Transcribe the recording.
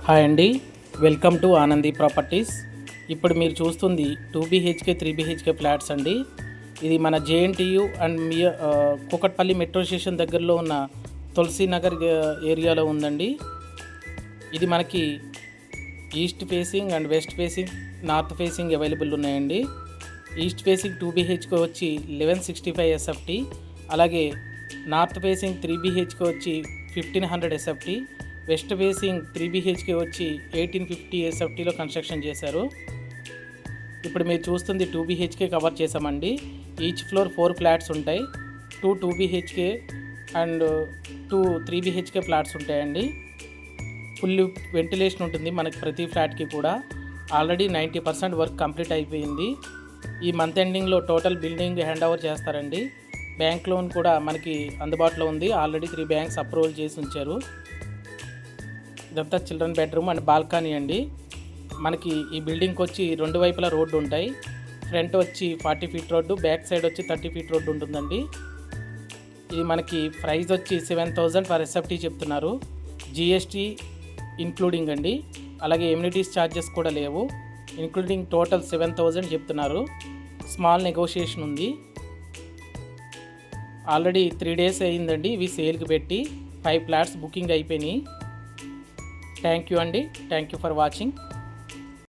Hi అండి, welcome to Anandi properties. ఇప్పుడు మీరు చూస్తుంది 2 BHK 3 BHK ఫ్లాట్స్ అండి. ఇది మన JNTU and Kukatpally metro station దగ్గరలో ఉన్న తులసి నగర్ ఏరియాలో ఉందండి. ఇది మనకి east facing and west facing, north facing available ఉన్నాయండి. ఈస్ట్ ఫేసింగ్ 2 BHK వచ్చి 1165 SFT, అలాగే నార్త్ ఫేసింగ్ 3 BHK వచ్చి 1500 SFT, వెస్ట్ ఫేసింగ్ 3 BHK వచ్చి 1850 SFTలో కన్స్ట్రక్షన్ చేశారు. ఇప్పుడు మీరు చూస్తుంది 2 BHK కవర్ చేసామండి. ఈచ్ ఫ్లోర్ 4 ఫ్లాట్స్ ఉంటాయి. 2 BHK అండ్ 2 3 BHK ఫ్లాట్స్ ఉంటాయండి. ఫుల్ వెంటిలేషన్ ఉంటుంది మనకి ప్రతి ఫ్లాట్కి కూడా. ఆల్రెడీ 90% వర్క్ కంప్లీట్ అయిపోయింది. ఈ మంత్ ఎండింగ్లో టోటల్ బిల్డింగ్ హ్యాండ్ ఓవర్ చేస్తారండి. బ్యాంక్ లోన్ కూడా మనకి అందుబాటులో ఉంది. ఆల్రెడీ 3 బ్యాంక్స్ అప్రూవల్ చేసి ఉంచారు. ఇదంతా చిల్డ్రన్ బెడ్రూమ్ అండ్ బాల్కనీ అండి. మనకి ఈ బిల్డింగ్కి వచ్చి 2 వైపులా రోడ్డు ఉంటాయి. ఫ్రంట్ వచ్చి 40 ఫీట్ రోడ్డు, బ్యాక్ సైడ్ వచ్చి 30 ఫీట్ రోడ్డు ఉంటుందండి. ఇది మనకి ప్రైస్ వచ్చి 7,000 పర్ SFT చెప్తున్నారు. GST ఇంక్లూడింగ్ అండి. అలాగే ఎమ్యూనిటీస్ ఛార్జెస్ కూడా లేవు. ఇంక్లూడింగ్ టోటల్ 7,000 చెప్తున్నారు. స్మాల్ నెగోషియేషన్ ఉంది. ఆల్రెడీ 3 days అయ్యిందండి ఇవి సేల్కి పెట్టి. 5 ఫ్లాట్స్ బుకింగ్ అయిపోయినాయి. థ్యాంక్ యూ అండి. Thank you for watching.